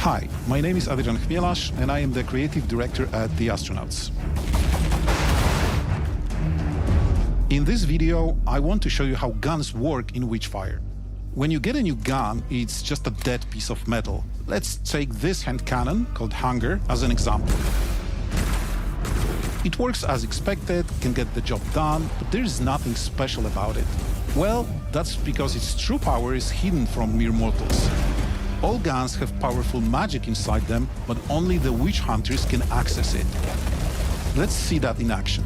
Hi, my name is Adrian Chmielarz and I am the creative director at The Astronauts. In this video, I want to show you how guns work in Whfire. When you get a new gun, it's just a dead piece of metal. Let's take this hand cannon, called Hunger, as an example. It works as expected, can get the job done, but there is nothing special about it. Well, that's because its true power is hidden from mere mortals. All guns have powerful magic inside them, but only the witch hunters can access it. Let's see that in action.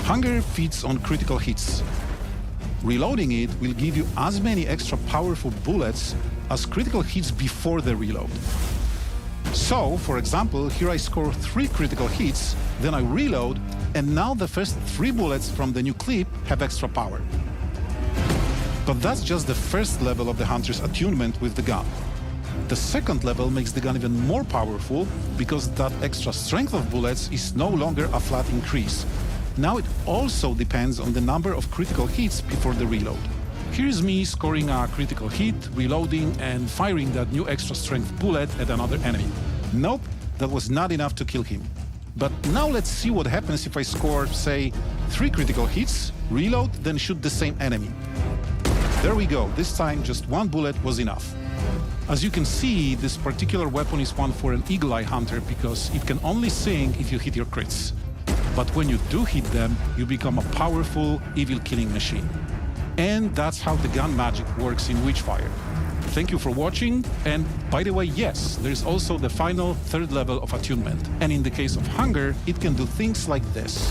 Hunger feeds on critical hits. Reloading it will give you as many extra powerful bullets as critical hits before the reload. So, for example, here I score 3 critical hits, then I reload, and now the first 3 bullets from the new clip have extra power. But that's just the first level of the hunter's attunement with the gun. The second level makes the gun even more powerful because that extra strength of bullets is no longer a flat increase. Now it also depends on the number of critical hits before the reload. Here's me scoring a critical hit, reloading, and firing that new extra strength bullet at another enemy. Nope, that was not enough to kill him. But now let's see what happens if I score, say, 3 critical hits, reload, then shoot the same enemy. There we go, this time just 1 bullet was enough. As you can see, this particular weapon is one for an eagle-eye hunter because it can only sing if you hit your crits. But when you do hit them, you become a powerful, evil killing machine. And that's how the gun magic works in Whfire. Thank you for watching, and by the way, yes, there's also the final 3rd level of attunement. And in the case of Hunger, it can do things like this.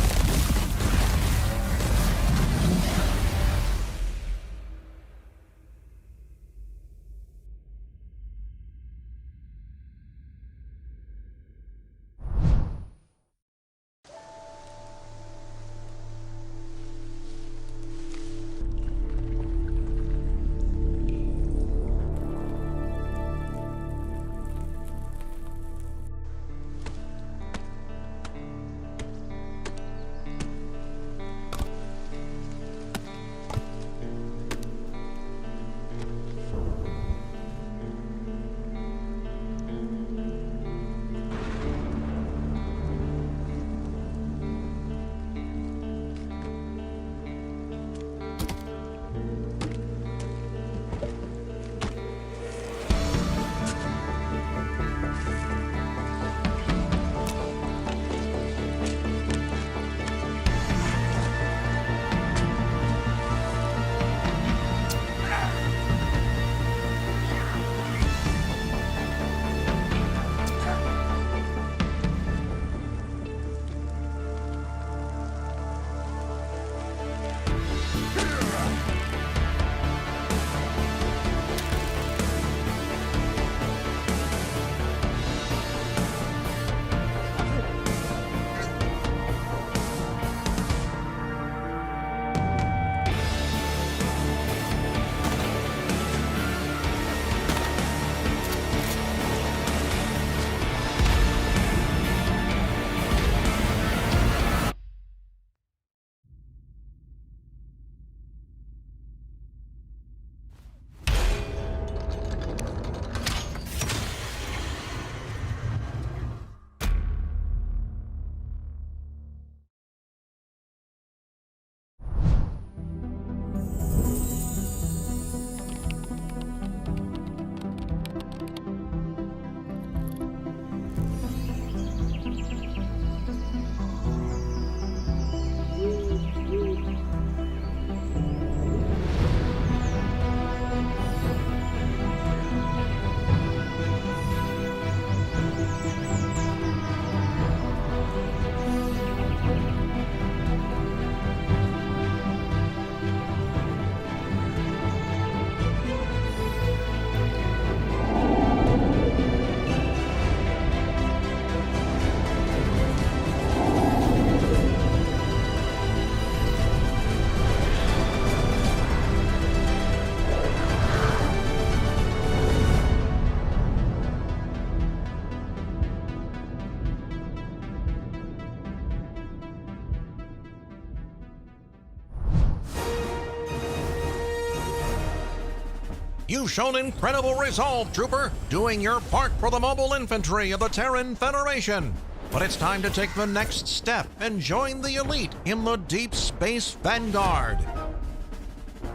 You've shown incredible resolve, Trooper, doing your part for the mobile infantry of the Terran Federation. But it's time to take the next step and join the elite in the Deep Space Vanguard.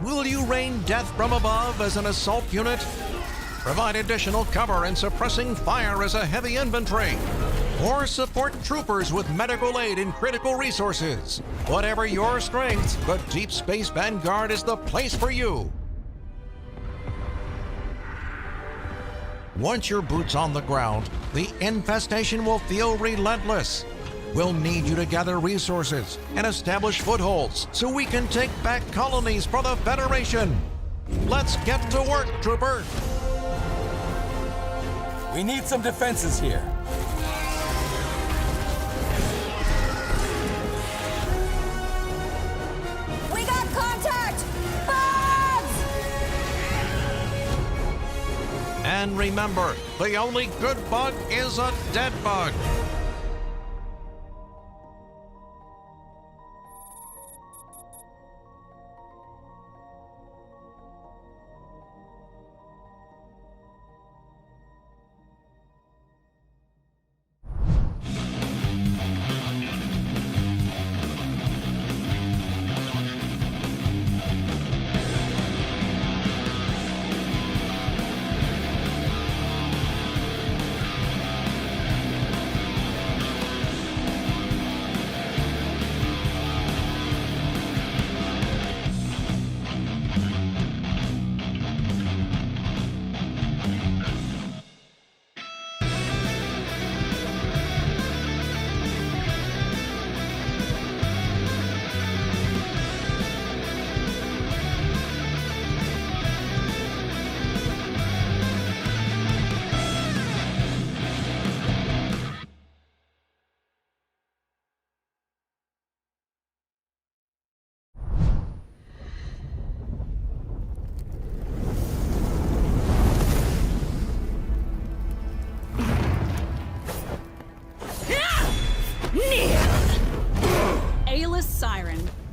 Will you rain death from above as an assault unit? Provide additional cover in suppressing fire as a heavy infantry? Or support troopers with medical aid and critical resources? Whatever your strengths, the Deep Space Vanguard is the place for you. Once your boot's on the ground, the infestation will feel relentless. We'll need you to gather resources and establish footholds so we can take back colonies for the Federation. Let's get to work, Trooper. We need some defenses here. We got contact! Bugs! And remember, the only good bug is a dead bug.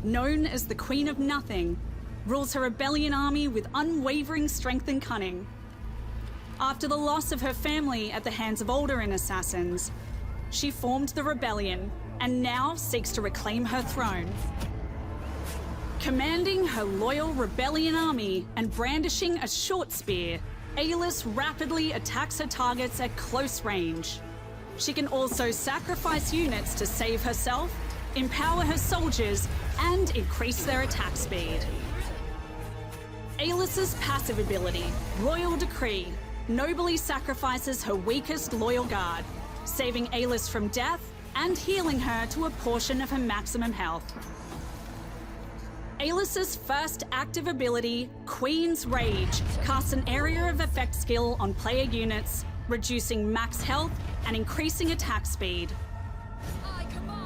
Known as the Queen of Nothing, rules her rebellion army with unwavering strength and cunning. After the loss of her family at the hands of Alderaan assassins, she formed the rebellion and now seeks to reclaim her throne. Commanding her loyal rebellion army and brandishing a short spear, Alis rapidly attacks her targets at close range. She can also sacrifice units to save herself, empower her soldiers, and increase their attack speed. Alis's passive ability, Royal Decree, nobly sacrifices her weakest loyal guard, saving Alis from death and healing her to a portion of her maximum health. Alis's first active ability, Queen's Rage, casts an area of effect skill on player units, reducing max health and increasing attack speed.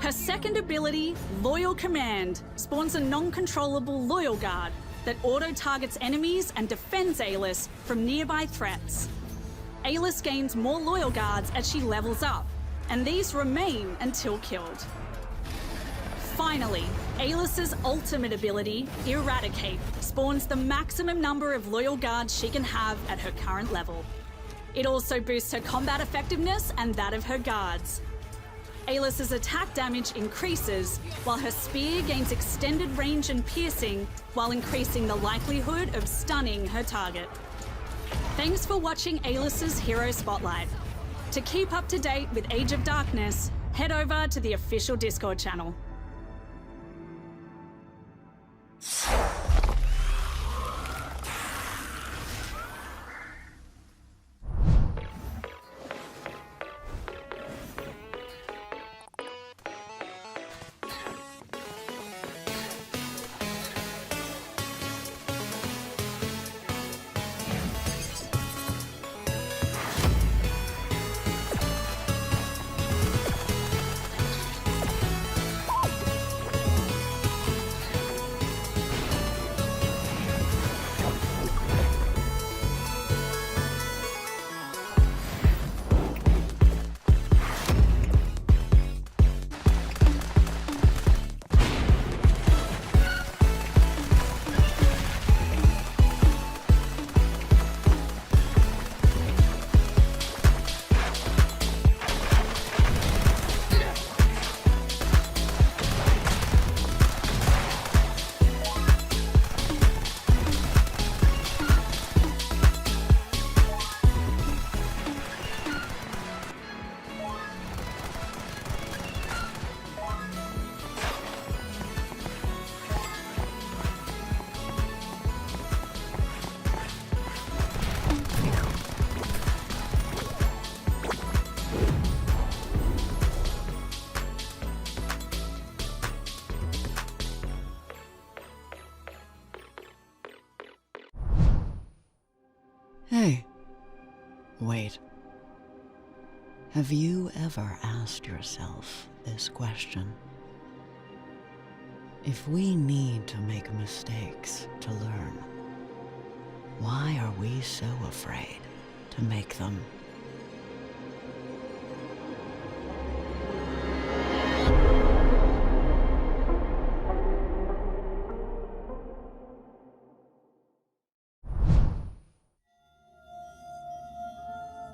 Her second ability, Loyal Command, spawns a non-controllable Loyal Guard that auto-targets enemies and defends Alis from nearby threats. Alis gains more Loyal Guards as she levels up, and these remain until killed. Finally, Alis's ultimate ability, Eradicate, spawns the maximum number of Loyal Guards she can have at her current level. It also boosts her combat effectiveness and that of her guards. Alis's attack damage increases, while her spear gains extended range and piercing, while increasing the likelihood of stunning her target. Thanks for watching Alis's Hero Spotlight. To keep up to date with Age of Darkness, head over to the official Discord channel. Hey. Wait. Have you ever asked yourself this question? If we need to make mistakes to learn, why are we so afraid to make them?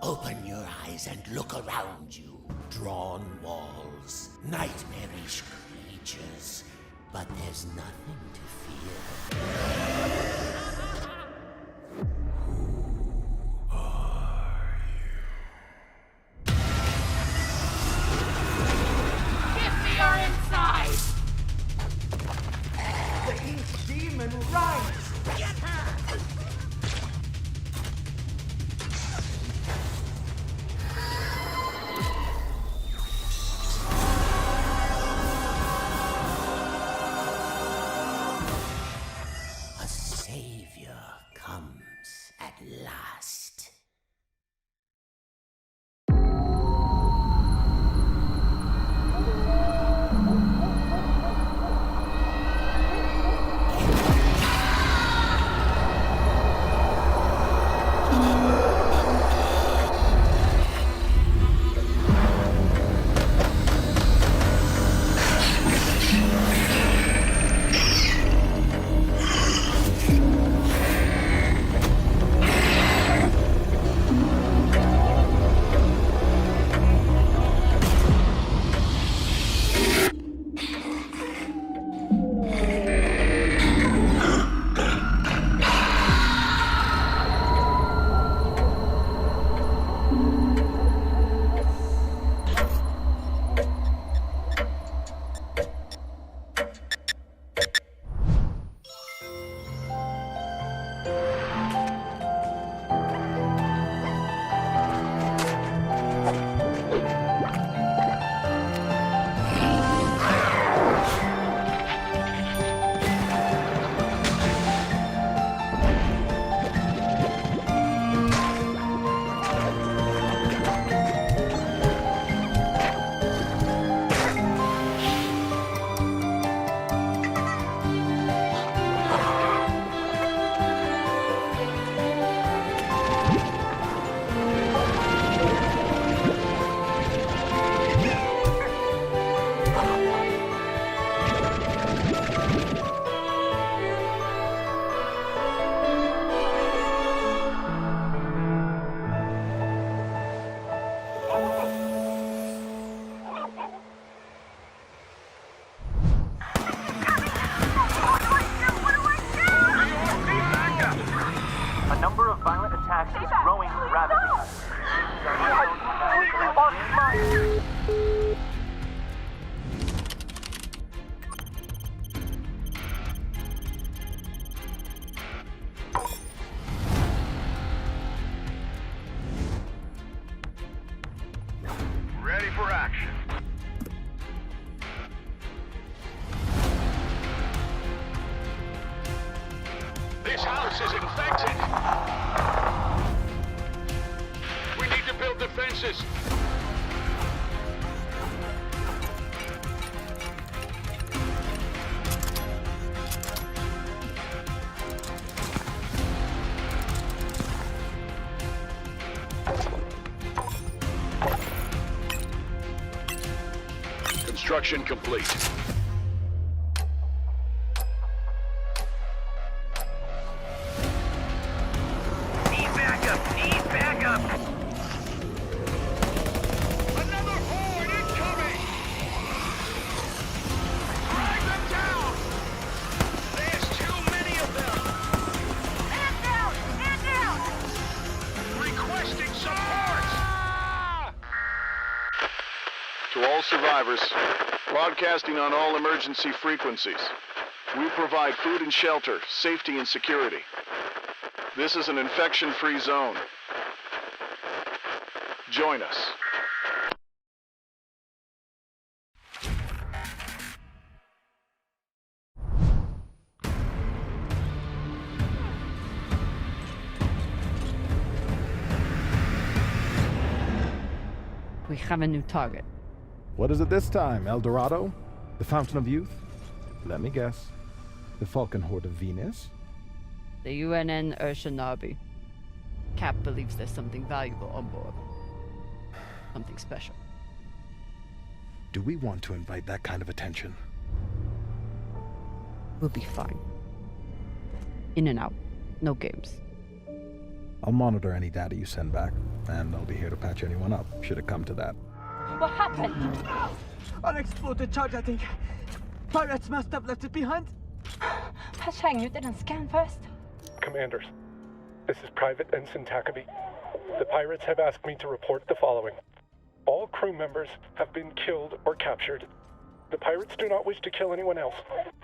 Open your eyes and look around you. Drawn walls, nightmarish creatures. But there's nothing to fear. Who are you? Get me your inside! The ink demon rises! Get her! Last. Ready for action. This house is infected. We need to build defenses. Construction complete. Need backup! Need backup! Another horde incoming! Drag them down! There's too many of them! Man down! Man down! Requesting support! To all survivors, broadcasting on all emergency frequencies. We provide food and shelter, safety and security. This is an infection-free zone. Join us. We have a new target. What is it this time, El Dorado? The Fountain of Youth? Let me guess. The Falcon Horde of Venus? The UNN Urshanabi. Cap believes there's something valuable on board. Something special. Do we want to invite that kind of attention? We'll be fine. In and out. No games. I'll monitor any data you send back, and I'll be here to patch anyone up, should it come to that. What happened? Unexploded charge, I think. Pirates must have left it behind. Pashang, you didn't scan first? Commanders, this is Private Ensign Takabi. The pirates have asked me to report the following. All crew members have been killed or captured. The pirates do not wish to kill anyone else.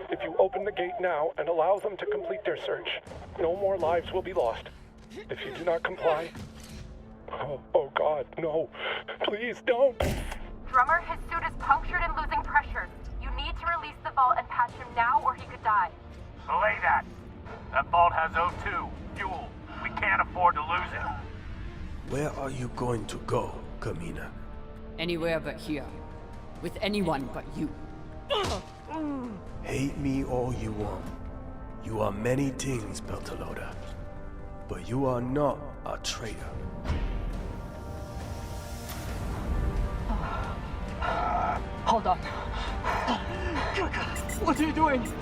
If you open the gate now and allow them to complete their search, no more lives will be lost. If you do not comply... Oh God, no. Please don't. Drummer, his suit is punctured and losing pressure. You need to release the vault and patch him now or he could die. Belay that. That vault has O2, fuel. We can't afford to lose it. Where are you going to go, Kamina? Anywhere but here. With anyone but you. Hate me all you want. You are many things, Beltalowda. But you are not a traitor. Hold on. What are you doing?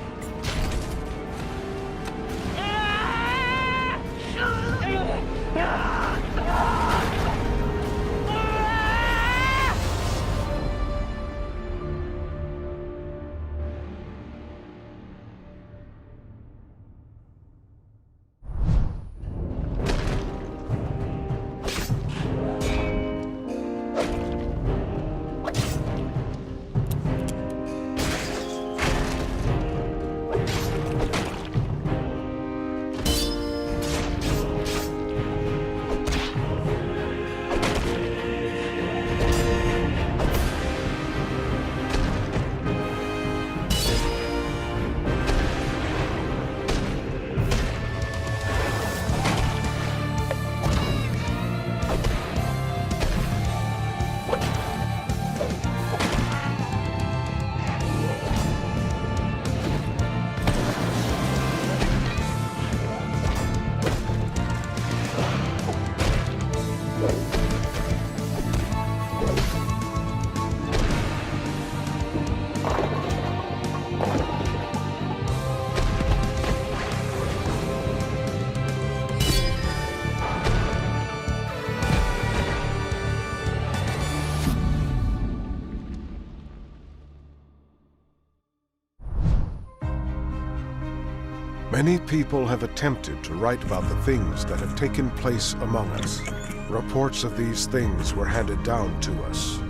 Many people have attempted to write about the things that have taken place among us. Reports of these things were handed down to us.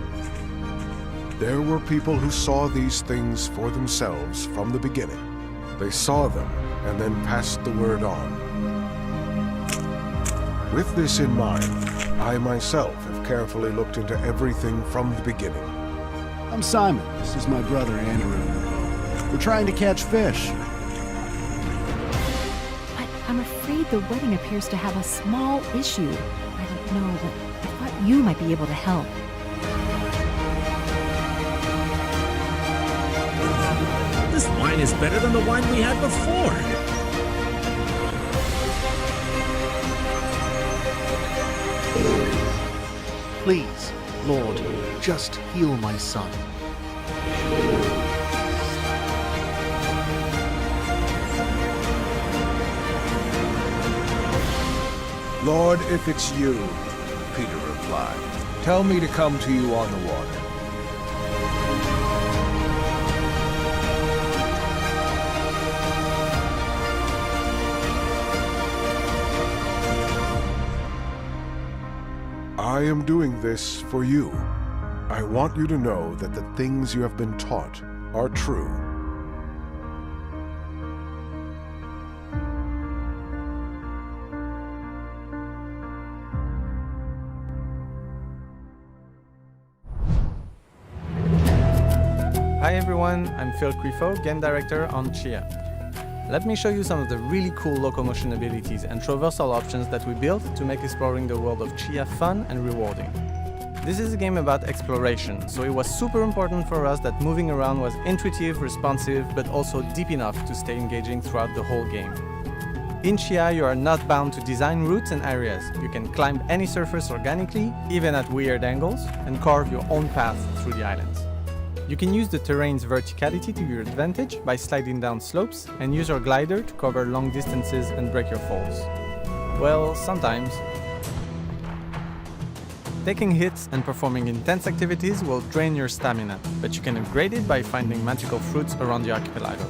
There were people who saw these things for themselves from the beginning. They saw them and then passed the word on. With this in mind, I myself have carefully looked into everything from the beginning. I'm Simon. This is my brother, Andrew. We're trying to catch fish. I'm afraid the wedding appears to have a small issue. I don't know, but I thought you might be able to help. This wine is better than the wine we had before. Please, Lord, just heal my son. Lord, if it's you, Peter replied, tell me to come to you on the water. I am doing this for you. I want you to know that the things you have been taught are true. Hi everyone, I'm Phil Crifo, Game Director on Chia. Let me show you some of the really cool locomotion abilities and traversal options that we built to make exploring the world of Chia fun and rewarding. This is a game about exploration, so it was super important for us that moving around was intuitive, responsive, but also deep enough to stay engaging throughout the whole game. In Chia, you are not bound to design routes and areas. You can climb any surface organically, even at weird angles, and carve your own path through the islands. You can use the terrain's verticality to your advantage by sliding down slopes and use your glider to cover long distances and break your falls. Well, sometimes. Taking hits and performing intense activities will drain your stamina, but you can upgrade it by finding magical fruits around the archipelago.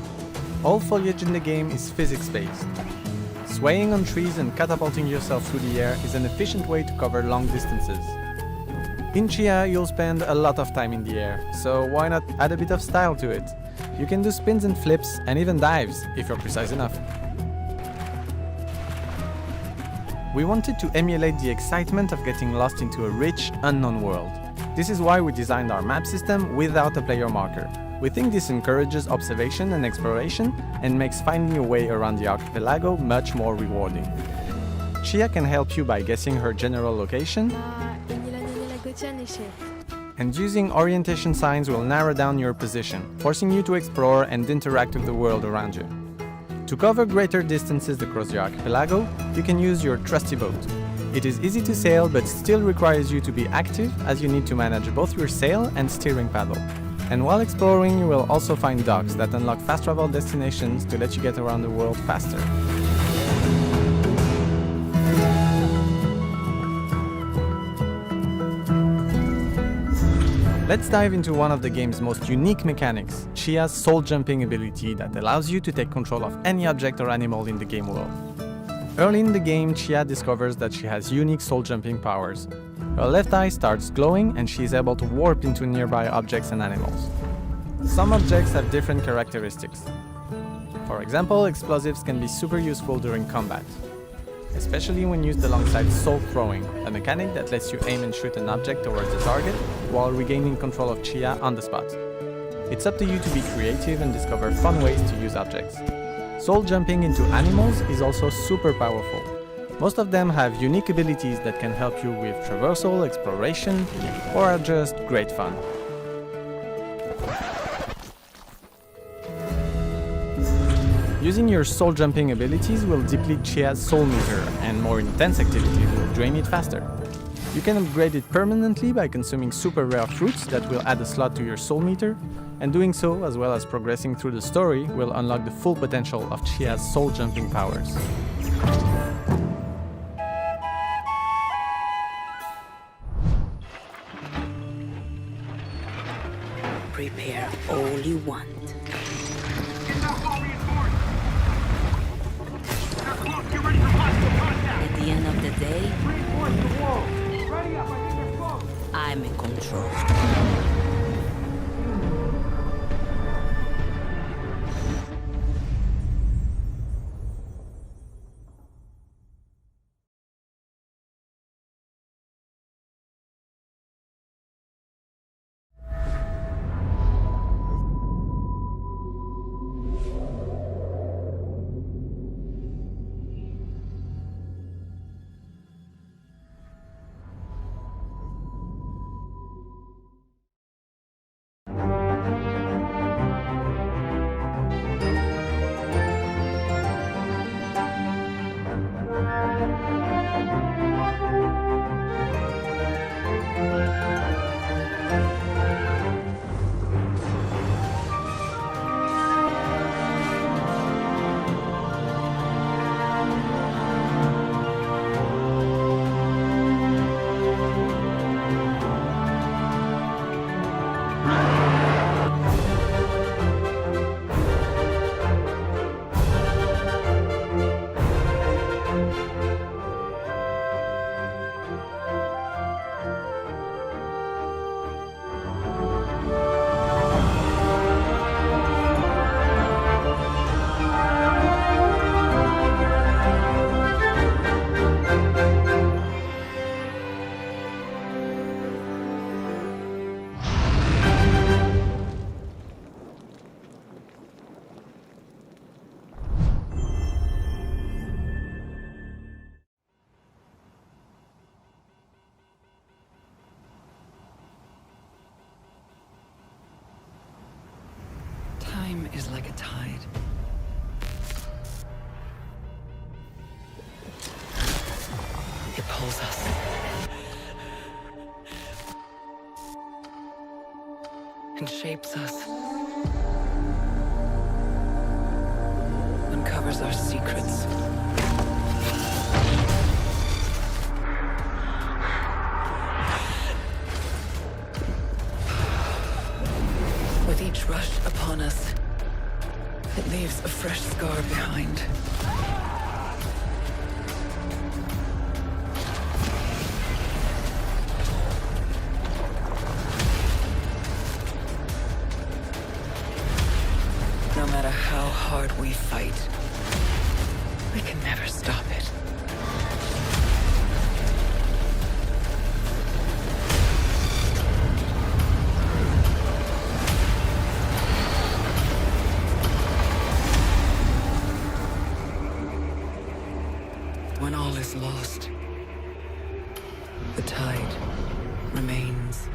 All foliage in the game is physics-based. Swaying on trees and catapulting yourself through the air is an efficient way to cover long distances. In Chia, you'll spend a lot of time in the air, so why not add a bit of style to it? You can do spins and flips, and even dives, if you're precise enough. We wanted to emulate the excitement of getting lost into a rich, unknown world. This is why we designed our map system without a player marker. We think this encourages observation and exploration and makes finding your way around the archipelago much more rewarding. Chia can help you by guessing her general location, and using orientation signs will narrow down your position, forcing you to explore and interact with the world around you. To cover greater distances across the archipelago, you can use your trusty boat. It is easy to sail but still requires you to be active, as you need to manage both your sail and steering paddle. And while exploring, you will also find docks that unlock fast travel destinations to let you get around the world faster. Let's dive into one of the game's most unique mechanics, Chia's soul jumping ability that allows you to take control of any object or animal in the game world. Early in the game, Chia discovers that she has unique soul jumping powers. Her left eye starts glowing and she is able to warp into nearby objects and animals. Some objects have different characteristics. For example, explosives can be super useful during combat, especially when used alongside soul throwing, a mechanic that lets you aim and shoot an object towards the target while regaining control of Chia on the spot. It's up to you to be creative and discover fun ways to use objects. Soul jumping into animals is also super powerful. Most of them have unique abilities that can help you with traversal, exploration, or are just great fun. Using your soul jumping abilities will deplete Chia's soul meter, and more intense activities will drain it faster. You can upgrade it permanently by consuming super rare fruits that will add a slot to your soul meter, and doing so, as well as progressing through the story, will unlock the full potential of Chia's soul jumping powers. Prepare all you want. At the end of the day, I'm in control. like a tide. It pulls us. And shapes us. Uncovers our secrets. With each rush upon us, it leaves a fresh scar behind. No matter how hard we fight, we can never stop it. When all is lost, the tide remains.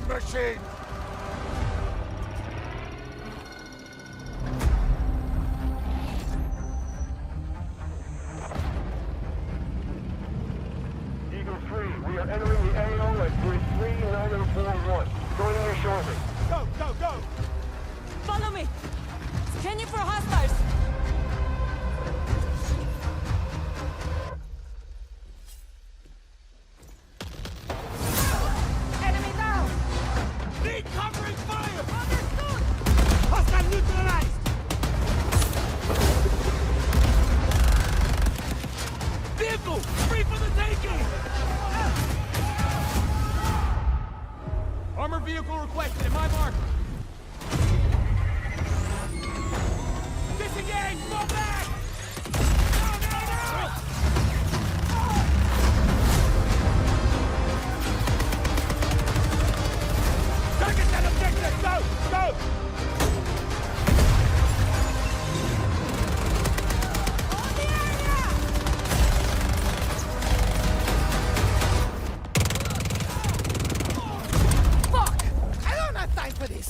Machine! Eagle 3, we are entering the AO at 33941. Joining you shortly. Go, go, go! Follow me! Scanning for hostiles! Enemy down! Need covering fire! Understood! Hostile neutralized! Vehicle! Free for the taking! Armored vehicle requested at my mark. Disengage! Fall back! Target that objective! Go! Go! Fuck! I don't have time for this!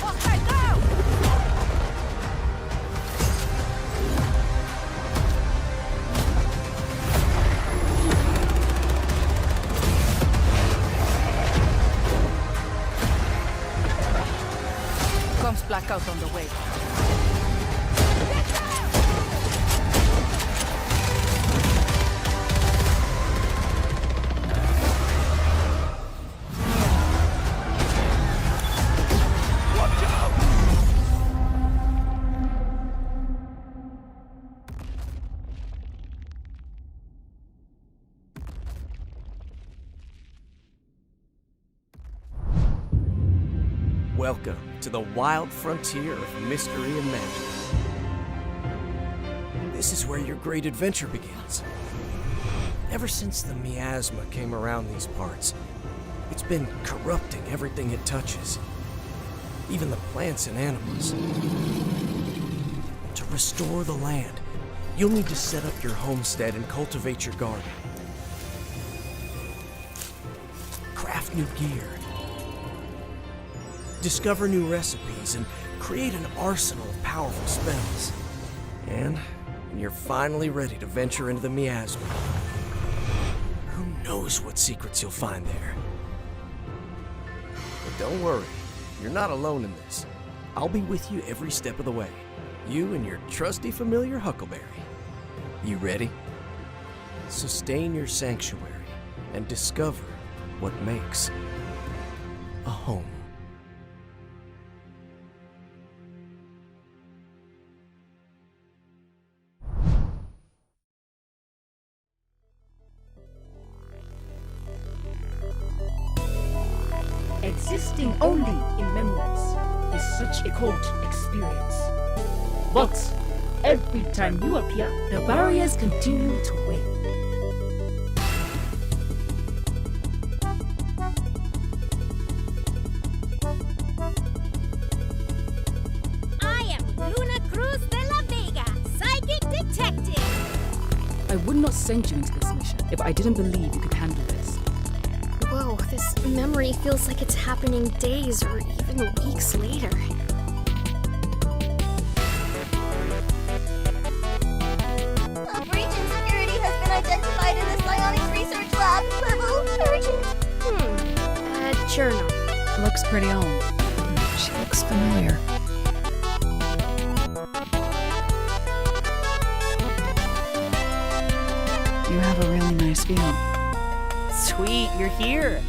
Hostile down! Comms blackout on the way. Watch out! Welcome to the wild frontier of mystery and magic. This is where your great adventure begins. Ever since the miasma came around these parts, it's been corrupting everything it touches, even the plants and animals. To restore the land, you'll need to set up your homestead and cultivate your garden. Craft new gear. Discover new recipes and create an arsenal of powerful spells. And when you're finally ready to venture into the miasma, who knows what secrets you'll find there. But don't worry, you're not alone in this. I'll be with you every step of the way. You and your trusty familiar Huckleberry. You ready? So stay in your sanctuary and discover what makes a home. Existing only in memories is such a cold experience. But every time you appear, the barriers continue to win. I am Luna Cruz de la Vega, psychic detective. I would not send you into this mission if I didn't believe you could handle this. Whoa, this memory feels like it's happening days or even weeks later. A breach in security has been identified in the psionics research lab. Level urgent. Journal. Looks pretty old. She looks familiar. You have a really nice view. Sweet, you're here.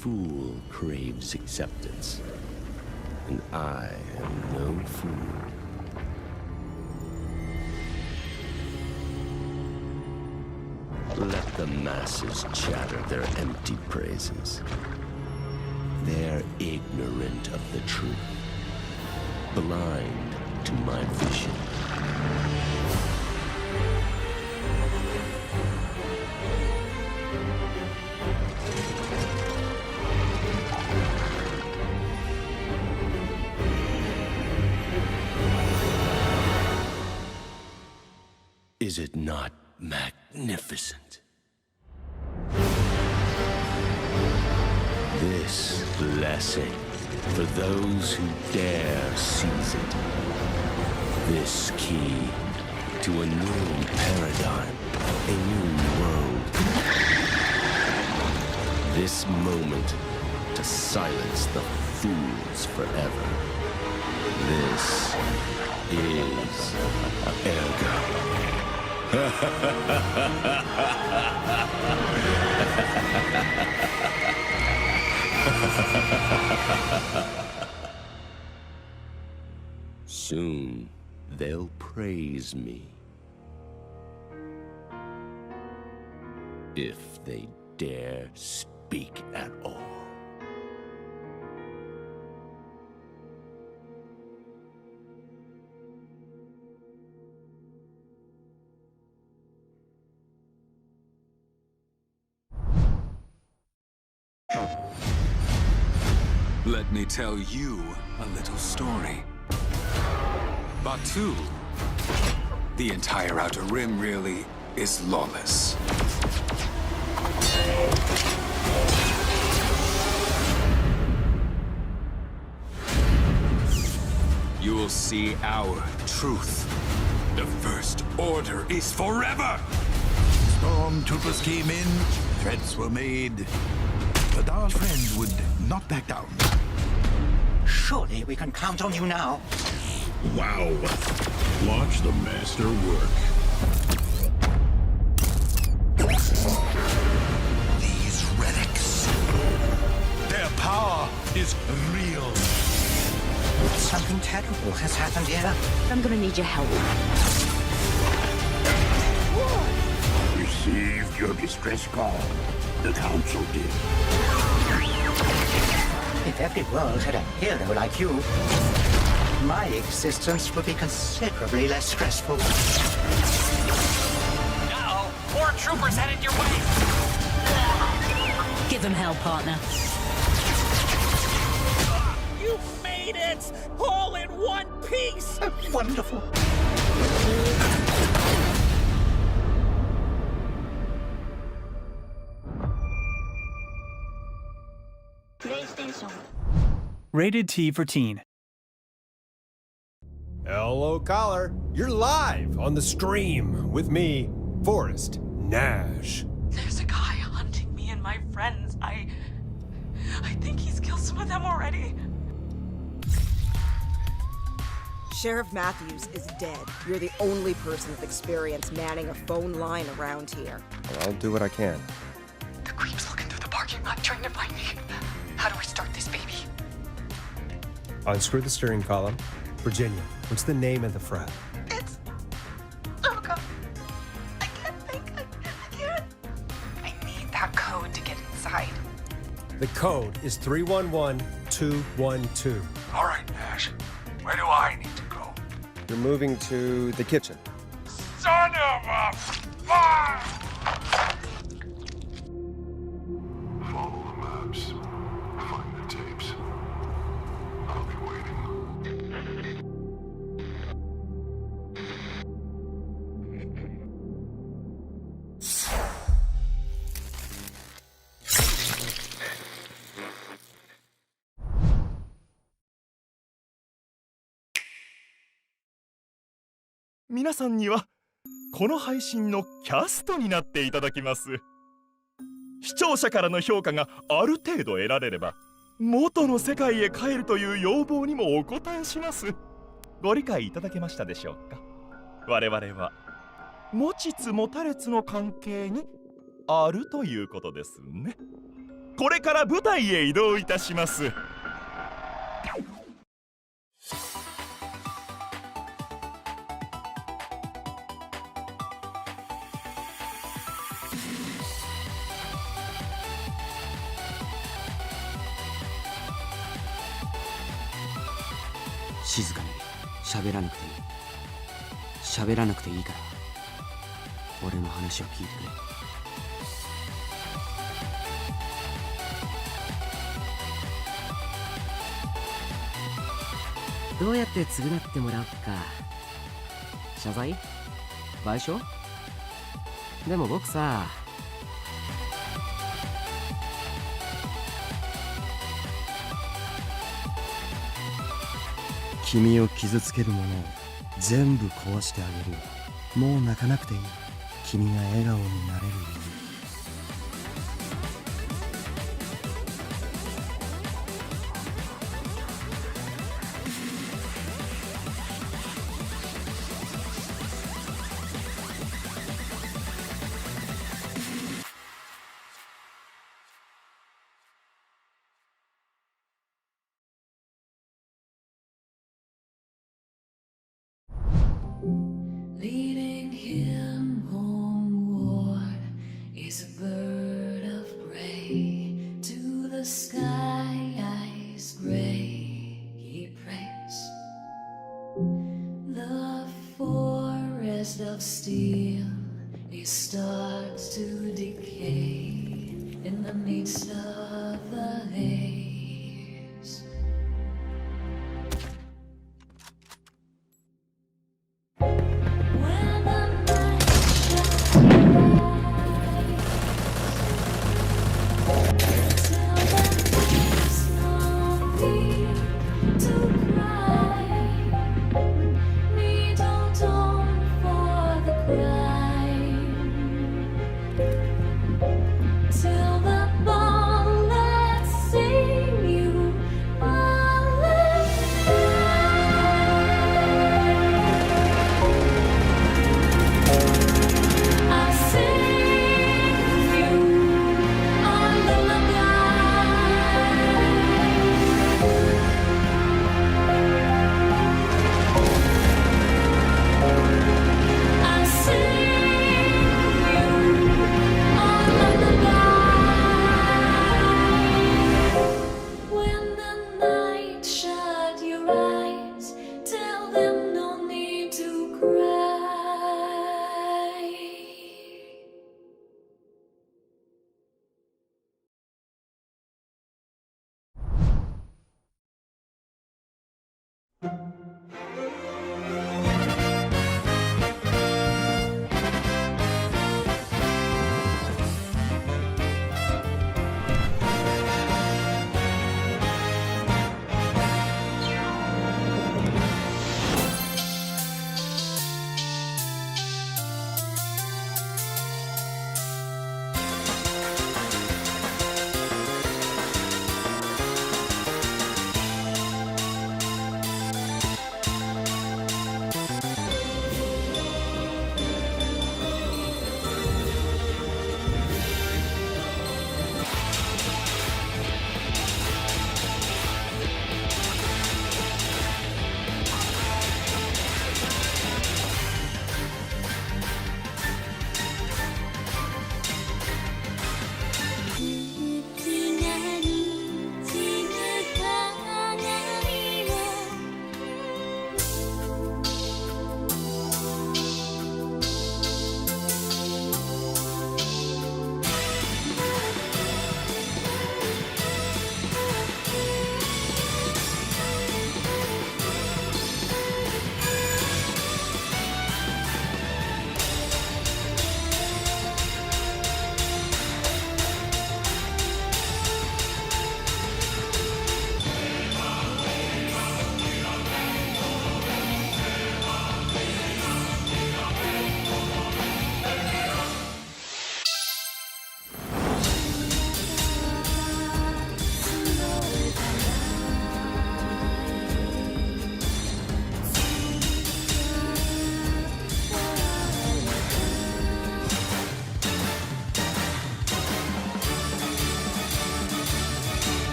fool craves acceptance, and I am no fool. Let the masses chatter their empty praises. They're ignorant of the truth, blind to my vision. Is it not magnificent? This blessing for those who dare seize it. This key to a new paradigm, a new world. This moment to silence the fools forever. This is Ergo. Soon they'll praise me. If they dare speak at all. Let me tell you a little story. Batu, the entire Outer Rim really is lawless. You will see our truth. The First Order is forever! Stormtroopers came in, threats were made, but our friends would not back down. Surely we can count on you now. Wow. Watch the master work. These relics, their power is real. Something terrible has happened here. I'm gonna need your help. Received your distress call. The Council did. If every world had a hero like you, my existence would be considerably less stressful. Uh-oh! More troopers headed your way! Give him hell, partner. You made it! All in one piece! Wonderful. PlayStation. Rated T for Teen. Hello, caller. You're live on the stream with me, Forrest Nash. There's a guy hunting me and my friends. I think he's killed some of them already. Sheriff Matthews is dead. You're the only person with experience manning a phone line around here. Well, I'll do what I can. The creep's looking through the parking lot trying to find me. How do I start this baby? Unscrew the steering column. Virginia, what's the name of the frat? Oh god. I can't think. I can't. I need that code to get inside. The code is 311212. All right, Nash. Where do I need to go? You're moving to the kitchen. Son of a fuck! Follow the maps. Find the tapes. I'll be waiting. 皆さんにはこの配信のキャストになっていただきます。視聴者からの評価がある程度得られれば元の世界へ帰るという要望にもお応えします。ご理解いただけましたでしょうか。我々は持ちつ持たれつの関係にあるということですね。これから舞台へ移動いたします。静かに喋らなくていい。喋らなくていいから俺の話を聞いてくれ。どうやって償ってもらおうか。謝罪？賠償？でも僕さ、君を傷つけるものを全部壊してあげるよ。もう泣かなくていい。君が笑顔になれるように。Leading him homeward is a bird of prey. To the sky eyes gray he prays. The forest of steel, it starts to decay in the midst of the hay.